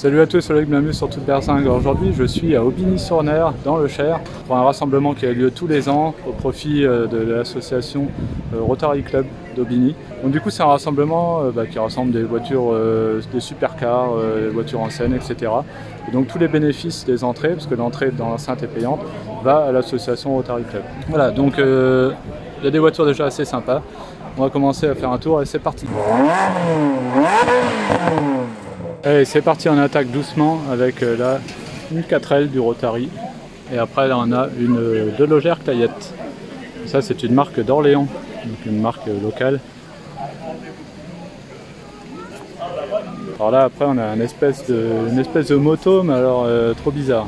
Salut à tous, c'est Loïc, bienvenue sur Toute Berzingue. Aujourd'hui je suis à Aubigny-sur-Ner dans le Cher pour un rassemblement qui a lieu tous les ans au profit de l'association Rotary Club d'Aubigny. Donc du coup c'est un rassemblement qui rassemble des voitures, des supercars, des voitures en scène, etc. Et donc tous les bénéfices des entrées, parce que l'entrée dans l'enceinte est payante, va à l'association Rotary Club. Voilà, donc il y a des voitures déjà assez sympas. On va commencer à faire un tour et c'est parti. Allez, c'est parti, on attaque doucement avec là une 4L du Rotary. Et après là on a une Delogère Clayette. Ça c'est une marque d'Orléans, donc une marque locale. Alors là après on a une espèce de moto, mais alors trop bizarre.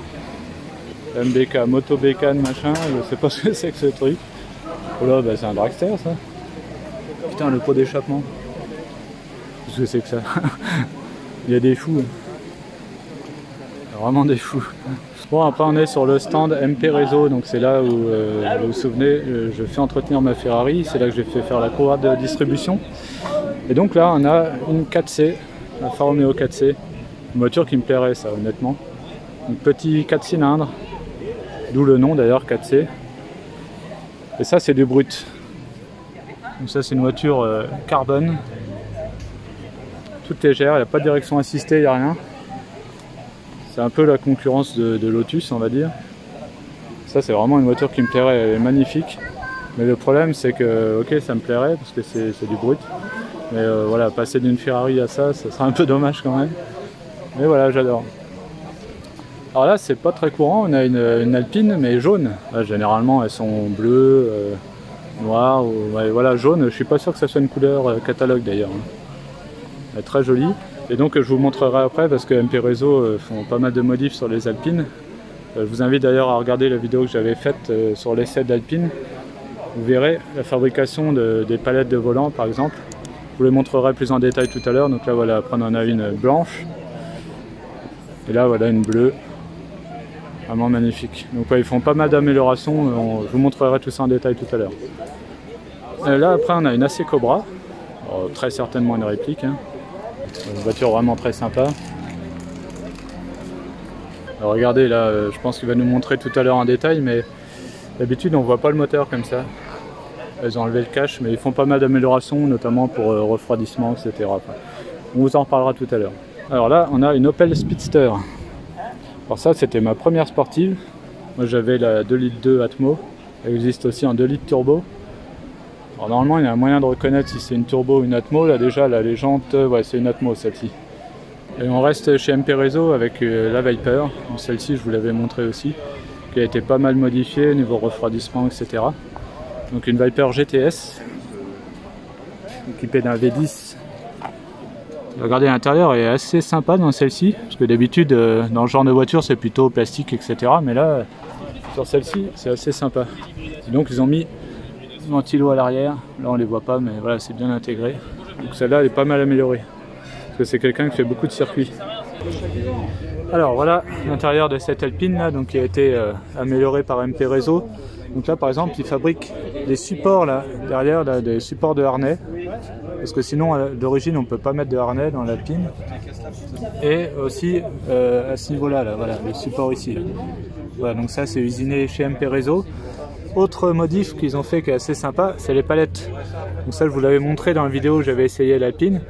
MBK, moto bécane machin, je sais pas ce que c'est que ce truc. Oh là, bah, c'est un dragster ça. Putain, le pot d'échappement. Qu'est-ce que c'est que ça? Il y a des fous. Il y a vraiment des fous. Bon, après on est sur le stand MP Réseau, donc c'est là où, vous vous souvenez, je fais entretenir ma Ferrari, c'est là que j'ai fait faire la courroie de distribution. Et donc là on a une 4C, la Alfa Romeo 4C, une voiture qui me plairait ça honnêtement. Un petit 4 cylindres, d'où le nom d'ailleurs 4C. Et ça c'est du brut. Donc ça c'est une voiture carbone. Toute légère, il n'y a pas de direction assistée, il n'y a rien. C'est un peu la concurrence de Lotus, on va dire. Ça, c'est vraiment une voiture qui me plairait, elle est magnifique. Mais le problème, c'est que, ok, ça me plairait parce que c'est du brut. Mais voilà, passer d'une Ferrari à ça, ça serait un peu dommage quand même. Mais voilà, j'adore. Alors là, c'est pas très courant, on a une Alpine, mais jaune. Là, généralement, elles sont bleues, noires, ou ouais, voilà, jaune. Je suis pas sûr que ça soit une couleur catalogue d'ailleurs. Elle est très jolie, et donc je vous montrerai après parce que MP Réseau font pas mal de modifs sur les Alpines. Je vous invite d'ailleurs à regarder la vidéo que j'avais faite sur l'essai d'Alpine. Vous verrez la fabrication des palettes de volant par exemple. Je vous les montrerai plus en détail tout à l'heure. Donc là voilà, après on en a une blanche et là voilà une bleue, vraiment magnifique. Donc ouais, ils font pas mal d'améliorations, je vous montrerai tout ça en détail tout à l'heure. Là après on a une AC Cobra, alors, très certainement une réplique, hein. Une voiture vraiment très sympa. Alors regardez là, je pense qu'il va nous montrer tout à l'heure en détail, mais d'habitude on voit pas le moteur comme ça. Ils ont enlevé le cache, mais ils font pas mal d'améliorations, notamment pour refroidissement, etc. Enfin, on vous en reparlera tout à l'heure. Alors là, on a une Opel Speedster. Alors ça, c'était ma première sportive. Moi j'avais la 2,2 litres Atmo. Elle existe aussi en 2 litres turbo. Alors normalement il y a un moyen de reconnaître si c'est une turbo ou une Atmo. Là déjà les jantes, ouais c'est une Atmo celle-ci. Et on reste chez MP Réseau avec la Viper. Celle-ci je vous l'avais montré aussi, qui a été pas mal modifiée niveau refroidissement, etc. Donc une Viper GTS équipée d'un V10. Regardez, l'intérieur est assez sympa dans celle-ci, parce que d'habitude dans ce genre de voiture c'est plutôt plastique, etc. Mais là sur celle-ci c'est assez sympa. Et donc ils ont mis ventilo à l'arrière, là on les voit pas mais voilà c'est bien intégré. Donc celle-là elle est pas mal améliorée parce que c'est quelqu'un qui fait beaucoup de circuits. Alors voilà l'intérieur de cette Alpine là, donc qui a été amélioré par MP Réseau. Donc là par exemple ils fabriquent des supports là derrière, là, des supports de harnais, parce que sinon d'origine on peut pas mettre de harnais dans l'Alpine. Et aussi à ce niveau là, voilà le support ici là. Voilà, donc ça c'est usiné chez MP Réseau. Autre modif qu'ils ont fait qui est assez sympa, c'est les palettes. Donc ça je vous l'avais montré dans la vidéo où j'avais essayé l'Alpine.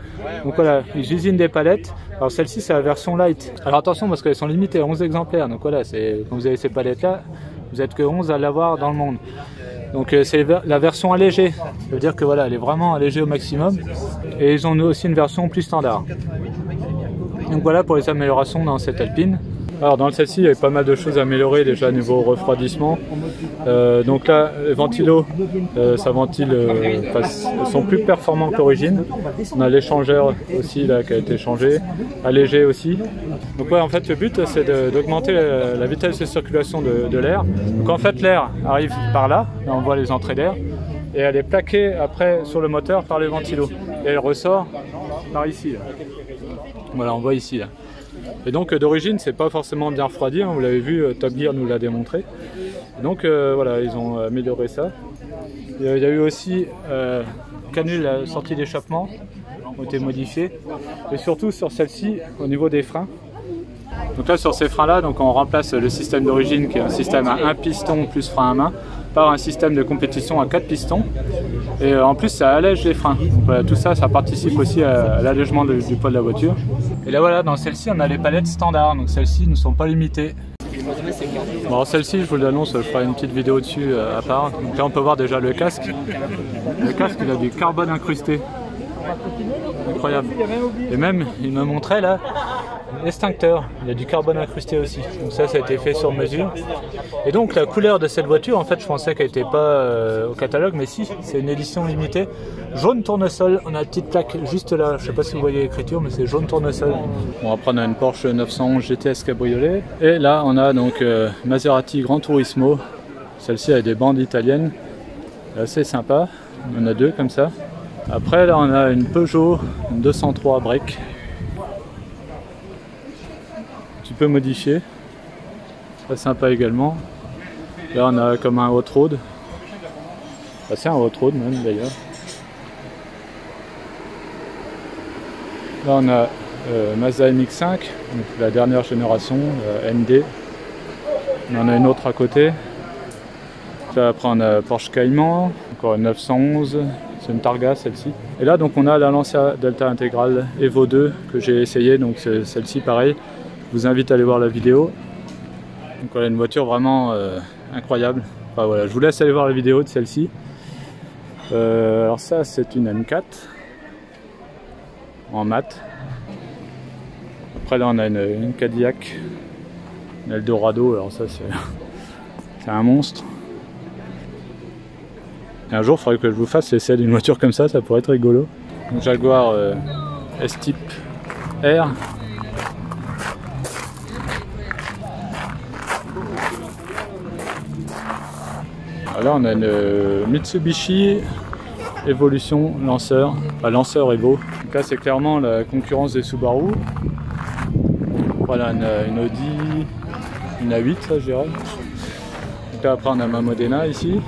Donc voilà, ils usinent des palettes. Alors celle-ci c'est la version light. Alors attention parce qu'elles sont limitées à 11 exemplaires. Donc voilà, quand vous avez ces palettes là, vous n'êtes que 11 à l'avoir dans le monde. Donc c'est la version allégée. Ça veut dire que voilà, elle est vraiment allégée au maximum. Et ils ont aussi une version plus standard. Donc voilà pour les améliorations dans cette Alpine. Alors dans celle-ci il y avait pas mal de choses à améliorer déjà niveau refroidissement. Donc là les ventilos, ça ventile, sont plus performants que l'origine. On a l'échangeur aussi là qui a été changé, allégé aussi. Donc ouais, en fait le but c'est d'augmenter la vitesse de circulation de l'air. Donc en fait l'air arrive par là on voit les entrées d'air, et elle est plaquée après sur le moteur par les ventilos. Et elle ressort par ici. Là. Voilà, on voit ici là. Et donc d'origine c'est pas forcément bien refroidi, hein, vous l'avez vu, Top Gear nous l'a démontré. Donc voilà, ils ont amélioré ça. Il y a eu aussi canules à sortie d'échappement ont été modifiées. Et surtout sur celle-ci, au niveau des freins, Donc là sur ces freins là, donc on remplace le système d'origine qui est un système à 1 piston plus frein à main par un système de compétition à 4 pistons. Et en plus ça allège les freins. Donc voilà, tout ça, ça participe aussi à l'allègement du poids de la voiture. Et là voilà, dans celle-ci on a les palettes standards, donc celles-ci ne sont pas limitées. Bon, alors celle-ci, je vous l'annonce, je ferai une petite vidéo dessus à part. Donc là on peut voir déjà le casque. Le casque il a du carbone incrusté. Incroyable. Et même, il me montrait là, l'extincteur, il y a du carbone incrusté aussi. Donc ça a été fait sur mesure. Et donc la couleur de cette voiture, en fait je pensais qu'elle n'était pas au catalogue, mais si, c'est une édition limitée. Jaune tournesol, on a une petite plaque juste là, je sais pas si vous voyez l'écriture, mais c'est jaune tournesol. Bon, après on a une Porsche 911 GTS cabriolet. Et là on a donc Maserati Gran Turismo. Celle-ci a des bandes italiennes, assez sympa. On en a deux comme ça. Après là on a une Peugeot 203 break. Tu peux modifier. Très sympa également. Là on a comme un hot road. Bah, c'est un hot road même d'ailleurs. Là on a Mazda MX-5, donc la dernière génération, ND. On en a une autre à côté. Là, après on a Porsche Cayman, encore une 911. C'est une Targa celle-ci. Et là donc on a la Lancia Delta Intégrale Evo 2 que j'ai essayé, donc celle-ci pareil. Je vous invite à aller voir la vidéo. Donc voilà, une voiture vraiment incroyable. Enfin, voilà, je vous laisse aller voir la vidéo de celle-ci. Alors ça c'est une M4 en mat. Après là on a une Cadillac, une Eldorado. Alors ça c'est un monstre. Et un jour, il faudrait que je vous fasse l'essai d'une voiture comme ça pourrait être rigolo. Donc, Jaguar S-Type R. Là, on a une Mitsubishi Evolution Lancer, enfin Lancer Evo. Donc là, c'est clairement la concurrence des Subaru. Voilà, une Audi, une A8, ça, je dirais. Donc là, après, on a ma Modena ici.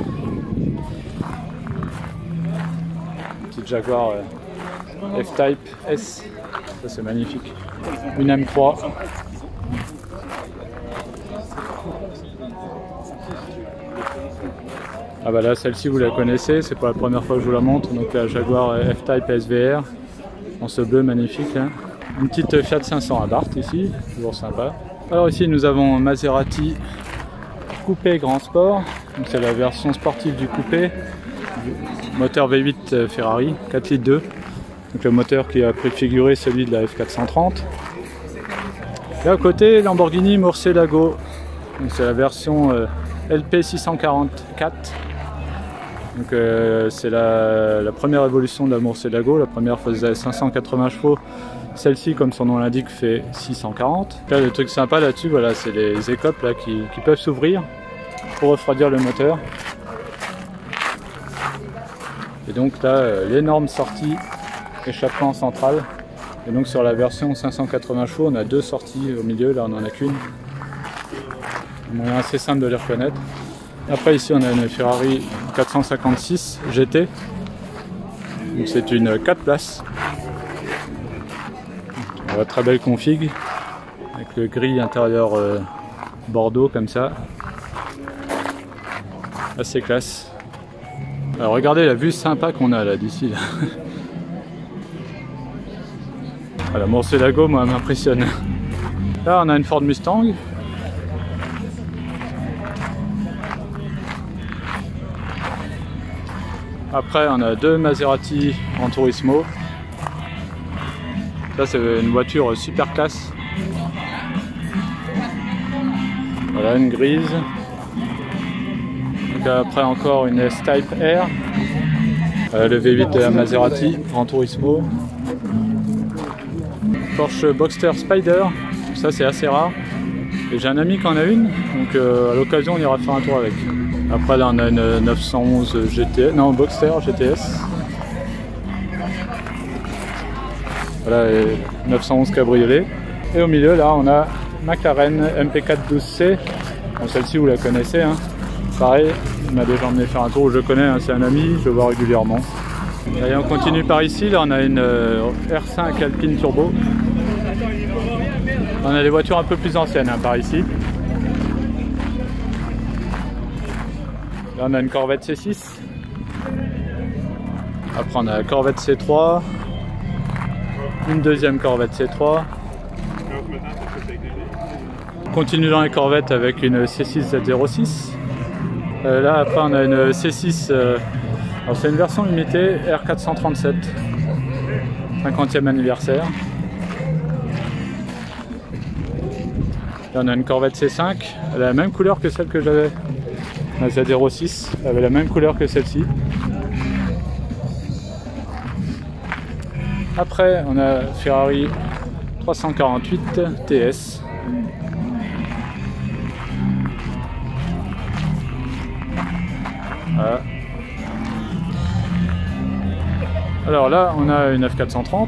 Jaguar F-Type S, ça c'est magnifique. Une M3. Ah bah là celle-ci vous la connaissez, c'est pas la première fois que je vous la montre. Donc la Jaguar F-Type SVR en ce bleu magnifique là. Une petite Fiat 500 Abarth ici, toujours sympa. Alors ici nous avons Maserati Coupé Grand Sport, donc c'est la version sportive du coupé. Moteur V8 Ferrari, 4 litres 2. Donc le moteur qui a préfiguré celui de la F430. Et à côté, Lamborghini Murcielago. C'est la version LP644. Donc c'est la première évolution de la Murcielago. La première faisait 580 chevaux. Celle-ci, comme son nom l'indique, fait 640. Là, le truc sympa là-dessus, voilà, c'est les écopes là, qui peuvent s'ouvrir pour refroidir le moteur. Et donc là, l'énorme sortie échappement central. Et donc sur la version 580 chevaux, on a deux sorties au milieu, là on n'en a qu'une. Un moyen assez simple de les reconnaître. Après ici on a une Ferrari 456 GT. Donc c'est une 4 places. Très belle config. Avec le gris intérieur bordeaux comme ça. Assez classe. Alors regardez la vue sympa qu'on a là d'ici. La Murcielago, moi, m'impressionne. Là, on a une Ford Mustang. Après, on a deux Maserati Gran Turismo. Ça, c'est une voiture super classe. Voilà, une grise. Donc après encore une S-Type R, le V8 de la Maserati Gran Turismo, Porsche Boxster Spider, ça c'est assez rare, et j'ai un ami qui en a une, donc à l'occasion on ira faire un tour avec. Après là on a une 911 GTS, non Boxster GTS, voilà, 911 cabriolet, et au milieu là on a McLaren MP4 12C, bon, celle-ci vous la connaissez, hein. Pareil, il m'a déjà emmené faire un tour où je connais, hein, c'est un ami, je le vois régulièrement. Et on continue par ici, là on a une R5 Alpine Turbo. On a des voitures un peu plus anciennes hein, par ici. Là on a une Corvette C6. Après on a la Corvette C3. Une deuxième Corvette C3. On continue dans les Corvettes avec une C6 Z06. Là après on a une C6, alors c'est une version limitée R437, 50e anniversaire. Là on a une Corvette C5, elle a la même couleur que celle que j'avais. La Z06 avait la même couleur que celle-ci. Après on a Ferrari 348 TS. Voilà. Alors là on a une F430.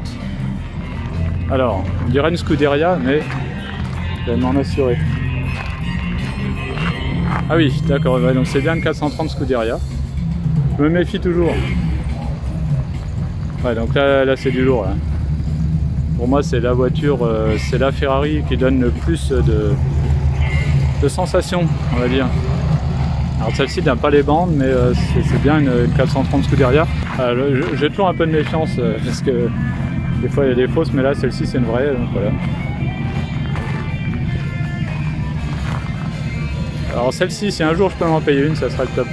Alors on dirait une Scuderia mais je vais m'en assurer. Ah oui d'accord, ouais, donc c'est bien une 430 Scuderia. Je me méfie toujours. Ouais donc là c'est du lourd là. Pour moi c'est la voiture, c'est la Ferrari qui donne le plus de sensations on va dire. Alors celle-ci n'a pas les bandes mais c'est bien une 430 Scuderia. J'ai toujours un peu de méfiance parce que des fois il y a des fausses mais là celle-ci c'est une vraie donc voilà. Alors celle-ci si un jour je peux m'en payer une ça sera le top.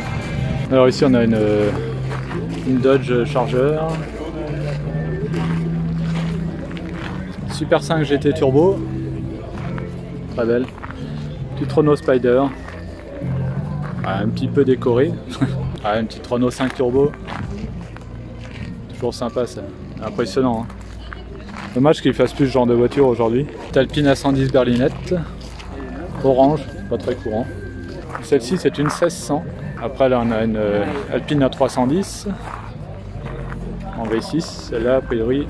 Alors ici on a une Dodge Charger. Super 5 GT Turbo. Très belle. Petite Renault Spider. Un petit peu décoré. Une petite Renault 5 Turbo. Toujours sympa ça. Impressionnant. Hein. Dommage qu'il fasse plus ce genre de voiture aujourd'hui. Alpine A110 berlinette. Orange, pas très courant. Celle-ci c'est une 1600. Après là on a une Alpine A310. En V6. Celle-là a priori.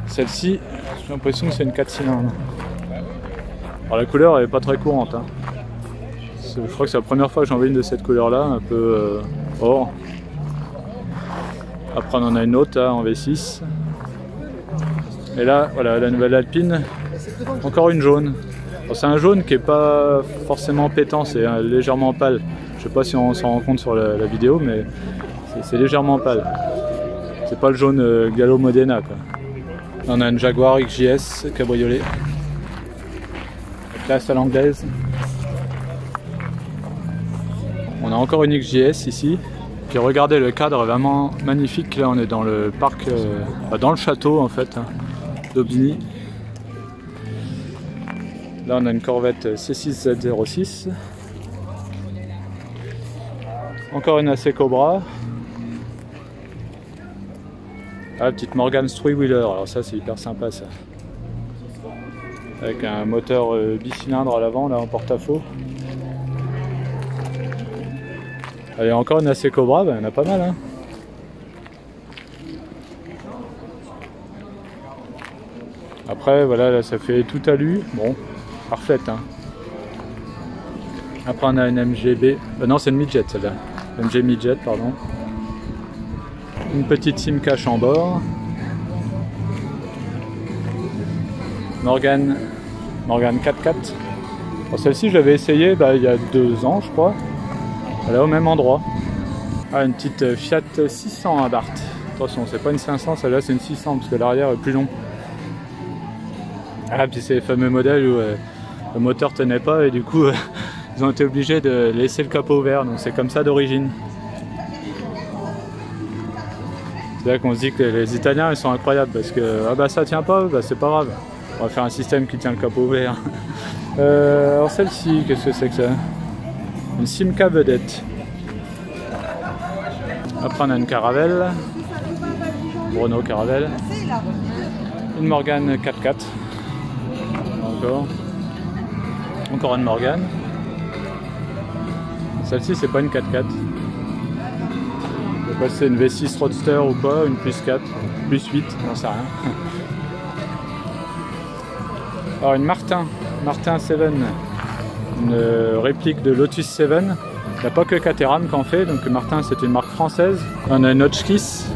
Celle-ci, j'ai l'impression que c'est une 4 cylindres. Alors la couleur elle est pas très courante. Hein. Je crois que c'est la première fois que j'en vois une de cette couleur là, un peu or. Après on en a une autre là, en V6. Et là, voilà la nouvelle Alpine, encore une jaune. C'est un jaune qui est pas forcément pétant, c'est légèrement pâle. Je sais pas si on s'en rend compte sur la vidéo, mais c'est légèrement pâle. C'est pas le jaune Gallo Modena quoi. On a une Jaguar XJS cabriolet. Classe à l'anglaise. On a encore une XJS ici. Puis regardez le cadre est vraiment magnifique. Là on est dans le parc, dans le château en fait, hein, d'Aubigny. Là on a une Corvette C6 Z06. Encore une AC Cobra. Ah, petite Morgan Three-Wheeler, alors ça c'est hyper sympa ça. Avec un moteur bicylindre à l'avant là en porte-à-faux. Allez, encore une AC Cobra, il y en a pas mal hein. Après voilà, là ça fait tout alu, bon, parfaite hein. Après on a une MGB, non c'est une Midget celle-là, MG Midget pardon. Une petite SIM cache en bord. Morgan 4x4. Celle-ci je l'avais essayée il y a 2 ans je crois. Elle est au même endroit. Une petite Fiat 600 Abarth. Attention c'est pas une 500, celle-là c'est une 600 parce que l'arrière est plus long. Puis c'est les fameux modèles où le moteur tenait pas et du coup ils ont été obligés de laisser le capot ouvert. Donc c'est comme ça d'origine. C'est là qu'on se dit que les Italiens ils sont incroyables parce que ça tient pas, c'est pas grave. On va faire un système qui tient le capot ouvert. Alors celle-ci, qu'est-ce que c'est que ça? Une Simca vedette. Après on a une Caravelle. Renault Caravelle. Une Morgan 4x4. Encore une Morgan. Celle-ci c'est pas une 4x4. Je sais pas si c'est une V6 Roadster ou pas, une plus 4, plus 8, j'en sais rien. Alors une Martin 7, une réplique de Lotus 7. Il n'y a pas que Caterham qui en fait, donc Martin c'est une marque française. On a une Hotchkiss,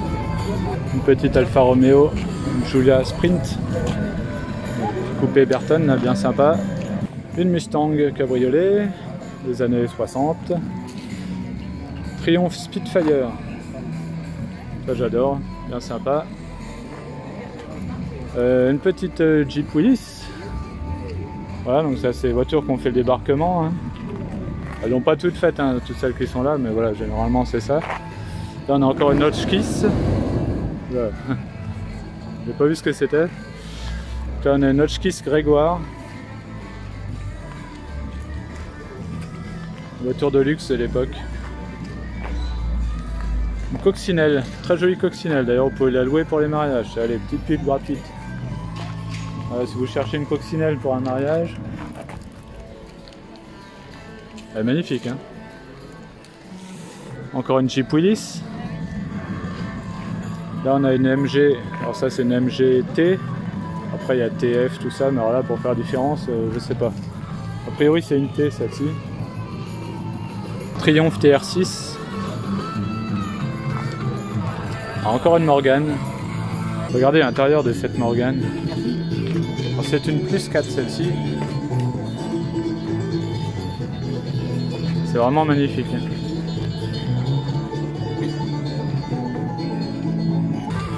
une petite Alfa Romeo, une Giulia Sprint. coupé Burton, là, bien sympa. Une Mustang cabriolet des années 60. Triumph Spitfire. Ça j'adore, bien sympa. Une petite Jeep Willys. Voilà, donc ça c'est les voitures qui ont fait le débarquement. Hein. Elles n'ont pas toutes faites, hein, toutes celles qui sont là, mais voilà, généralement c'est ça. Là on a encore une Hotchkiss. Voilà. J'ai pas vu ce que c'était. Là on a une Hotchkiss Grégoire. Voiture de luxe de l'époque. Une coccinelle, très jolie coccinelle, d'ailleurs vous pouvez la louer pour les mariages, allez, petite pub gratuite. Voilà, si vous cherchez une coccinelle pour un mariage, elle est magnifique. Hein. Encore une Jeep Willys. Là on a une MG, alors ça c'est une MG T, après il y a TF, tout ça, mais alors là pour faire différence, je sais pas. A priori c'est une T celle-ci. Triumph TR6. Alors, encore une Morgan. Regardez l'intérieur de cette Morgan. C'est une plus 4 celle-ci. C'est vraiment magnifique.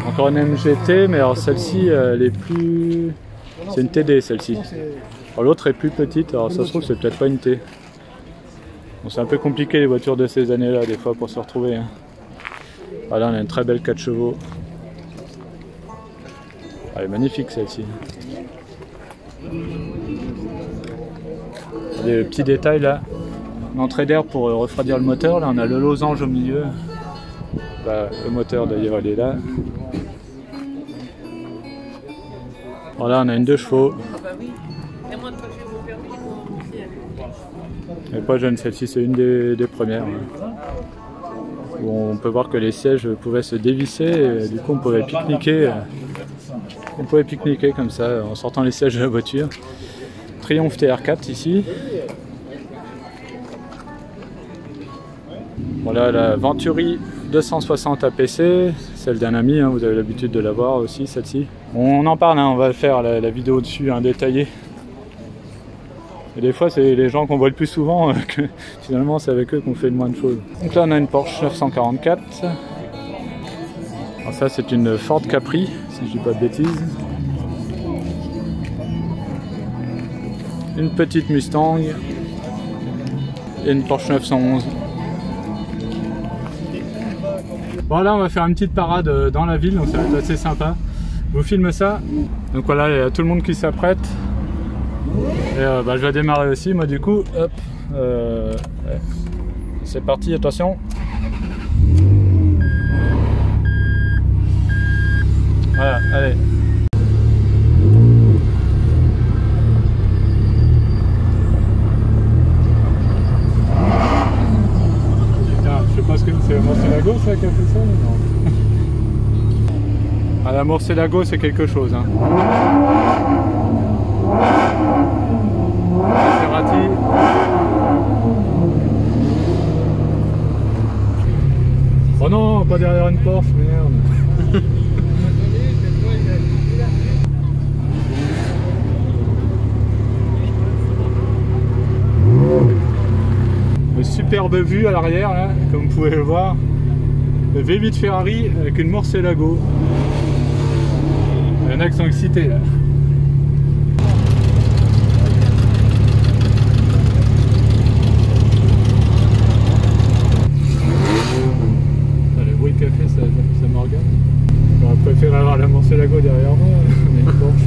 Encore une MGT, mais alors celle-ci elle est plus... C'est une TD celle-ci. L'autre est plus petite, alors ça se trouve c'est peut-être pas une T. Bon, c'est un peu compliqué les voitures de ces années-là des fois pour se retrouver. Hein. Voilà, on a une très belle 4 chevaux. Elle est magnifique celle-ci. Des petits détails là. L'entrée d'air pour refroidir le moteur. Là on a le losange au milieu. Bah, le moteur d'ailleurs il est là. Voilà, on a une 2 chevaux. Elle n'est pas jeune celle-ci, c'est une des premières. Où on peut voir que les sièges pouvaient se dévisser et du coup on pouvait pique-niquer. On pouvait pique-niquer comme ça en sortant les sièges de la voiture. Triumph TR4 ici. Voilà la Venturi 260 APC, celle d'un ami, hein, vous avez l'habitude de la voir aussi celle-ci. On en parle, hein, on va faire la vidéo dessus, hein, détaillée. Et des fois c'est les gens qu'on voit le plus souvent que finalement c'est avec eux qu'on fait le moins de choses. Donc là on a une Porsche 944. Alors ça c'est une Ford Capri, si je dis pas de bêtises. Une petite Mustang. Et une Porsche 911. Bon là on va faire une petite parade dans la ville, donc ça va être assez sympa. Je vous filme ça. Donc voilà, il y a tout le monde qui s'apprête. Et je vais démarrer aussi, moi du coup, hop, c'est parti, attention. Voilà, allez. Putain, je sais pas ce que c'est, Murcielago ça qui a fait ça non. Ah, la Murcielago c'est quelque chose, hein. Maserati. Oh non, pas derrière une Porsche, merde. Une superbe vue à l'arrière, là, comme vous pouvez le voir. Le V8 Ferrari avec une Murcielago. Il y en a qui sont excités là. Ça m'organe. J'aurais préféré avoir la Murcielago derrière moi, mais une Porsche.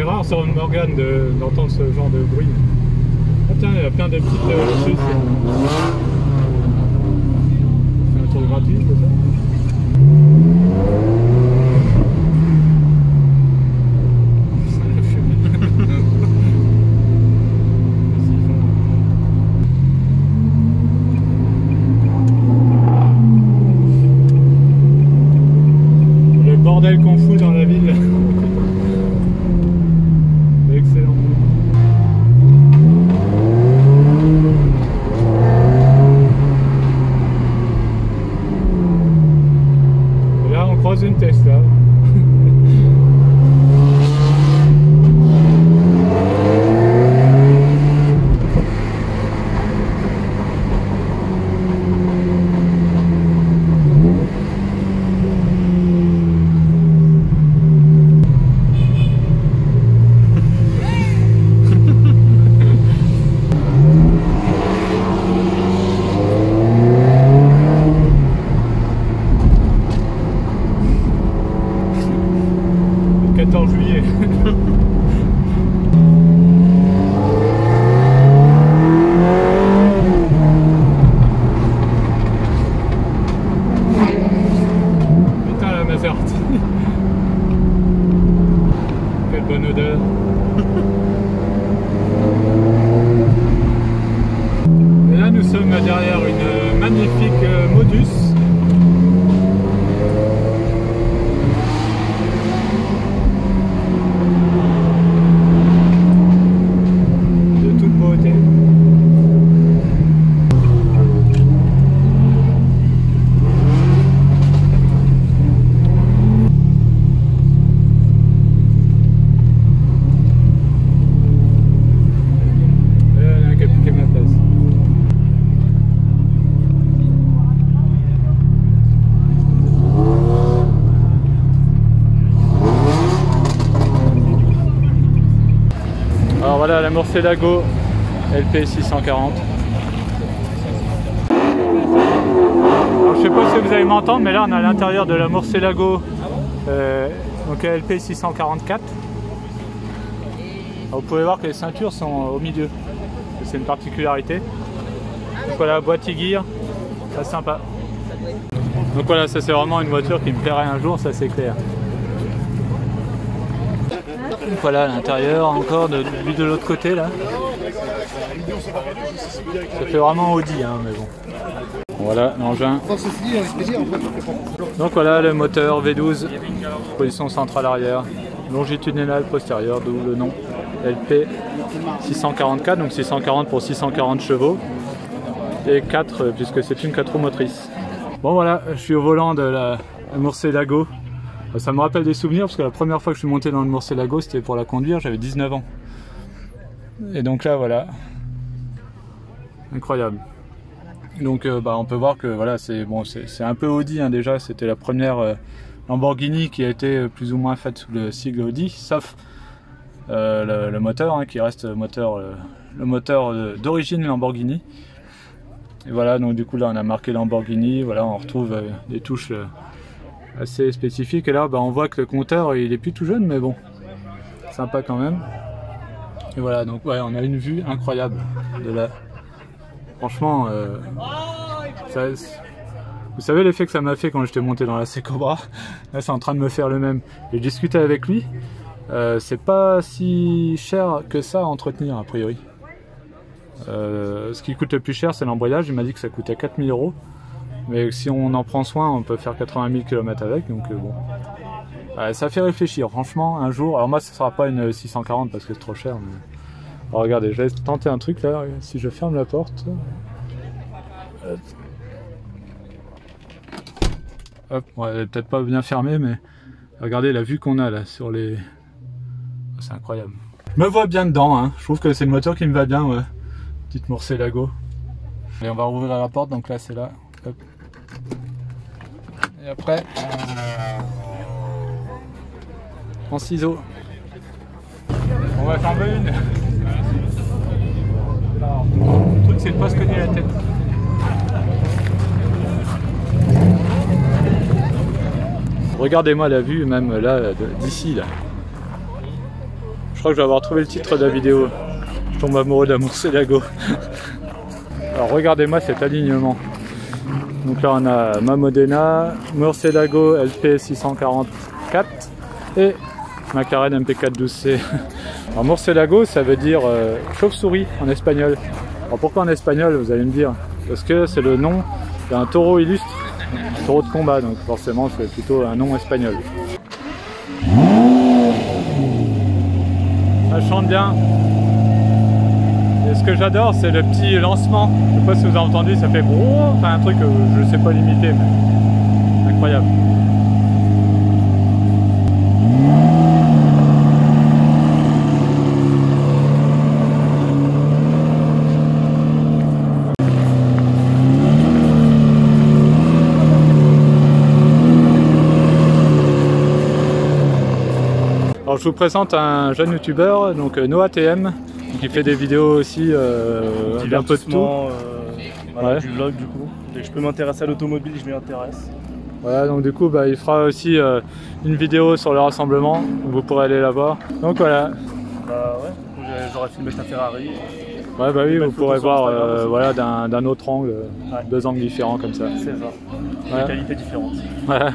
C'est rare sur une Morgan d'entendre ce genre de bruit. Ah tiens, il y a plein de petites choses. C'est un tour gratuit, c'est ça? Le bordel qu'on fout dans la ville. Excellent. Et là on croise une Tesla. Le 14 juillet. Putain la Mazerte. Quelle bonne odeur. Et là nous sommes derrière une magnifique Modus. Alors voilà la Murcielago LP 640. Alors, je sais pas si vous allez m'entendre, mais là on est à l'intérieur de la Murcielago donc LP 644. Alors, vous pouvez voir que les ceintures sont au milieu. C'est une particularité. Donc voilà, boîte e-gear, très sympa. Donc voilà, ça c'est vraiment une voiture qui me plairait un jour, ça c'est clair. Donc voilà l'intérieur encore vu de l'autre côté là. Ça fait vraiment Audi hein, mais bon. Voilà l'engin. Donc voilà le moteur V12, position centrale arrière, longitudinale postérieure, d'où le nom LP 644, donc 640 pour 640 chevaux et 4 puisque c'est une 4 roues motrices. Bon voilà, je suis au volant de la Murcielago. Ça me rappelle des souvenirs parce que la première fois que je suis monté dans le Murcielago c'était pour la conduire, j'avais 19 ans. Et donc là voilà, incroyable. Donc on peut voir que voilà, c'est bon, c'est un peu Audi hein, déjà, c'était la première Lamborghini qui a été plus ou moins faite sous le sigle Audi, sauf le moteur hein, qui reste le moteur d'origine Lamborghini. Et voilà, donc du coup là on a marqué Lamborghini, voilà on retrouve des touches assez spécifiques et là on voit que le compteur il est plus tout jeune mais bon, sympa quand même. Et voilà, donc ouais, on a une vue incroyable de là. Franchement, vous savez l'effet que ça m'a fait quand j'étais monté dans la C-Cobra. Là c'est en train de me faire le même. J'ai discuté avec lui, c'est pas si cher que ça à entretenir a priori. Ce qui coûte le plus cher c'est l'embrayage, il m'a dit que ça coûtait 4 000 €. Mais si on en prend soin, on peut faire 80 000 km avec, donc bon. Ça fait réfléchir, franchement, un jour. Alors moi, ce sera pas une 640 parce que c'est trop cher. Mais... Alors, regardez, je vais tenter un truc là. Si je ferme la porte. Hop, ouais, elle est peut-être pas bien fermée, mais regardez la vue qu'on a là sur les. C'est incroyable. Je me vois bien dedans, hein. Je trouve que c'est le moteur qui me va bien, ouais. Petite Murcielago. Et on va rouvrir la porte, donc là c'est là. Hop. Et après, en ciseaux. On va faire une. Alors, le truc c'est de pas se cogner la tête. Regardez-moi la vue même là d'ici là. Je crois que je vais avoir trouvé le titre de la vidéo. Je tombe amoureux de la Murcielago. Alors regardez-moi cet alignement. Donc là on a ma Modena, Murcielago LP 644 et McLaren MP4 12C. Alors Murcielago ça veut dire chauve-souris en espagnol. Alors pourquoi en espagnol vous allez me dire? Parce que c'est le nom d'un taureau illustre, un taureau de combat, donc forcément c'est plutôt un nom espagnol. Ça chante bien. Et ce que j'adore c'est le petit lancement. Je sais pas si vous avez entendu, ça fait gros, enfin un truc que je sais pas l'imiter mais incroyable. Alors je vous présente un jeune youtubeur, donc NoahTM, qui fait des vidéos aussi d'un peu de tout. Voilà, ouais. Du vlog du coup. Dès que je peux m'intéresser à l'automobile, je m'y intéresse. Voilà, donc du coup bah, il fera aussi une vidéo sur le rassemblement, donc vous pourrez aller la voir. Donc voilà. Bah ouais, j'aurais filmé ta Ferrari. Ouais bah oui, vous pourrez voir voilà, d'un autre angle, ouais. 2 angles différents comme ça. C'est ça, ouais. Des qualités différentes. Voilà.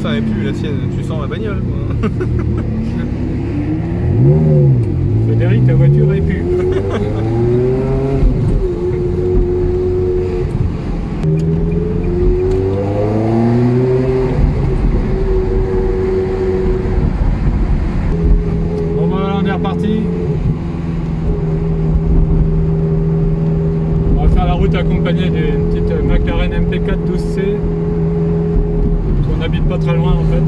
Ça avait pu la sienne, tu sens la bagnole quoi. Frédéric, ta voiture est pu. Bon ben voilà, on est reparti. On va faire la route accompagnée d'une petite McLaren MP4 12C. On n'habite pas très loin en fait.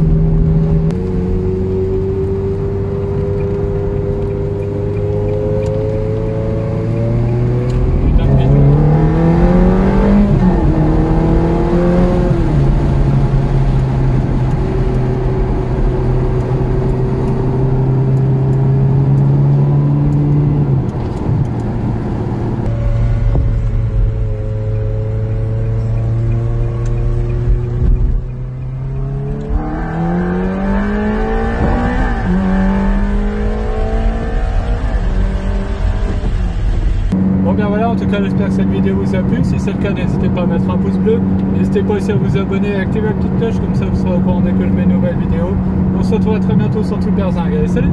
Voilà, en tout cas j'espère que cette vidéo vous a plu. Si c'est le cas, n'hésitez pas à mettre un pouce bleu. N'hésitez pas aussi à vous abonner et à activer la petite cloche, comme ça vous serez au courant dès que je mets une nouvelle vidéo. On se retrouve très bientôt sur Tout Berzing. Allez, salut!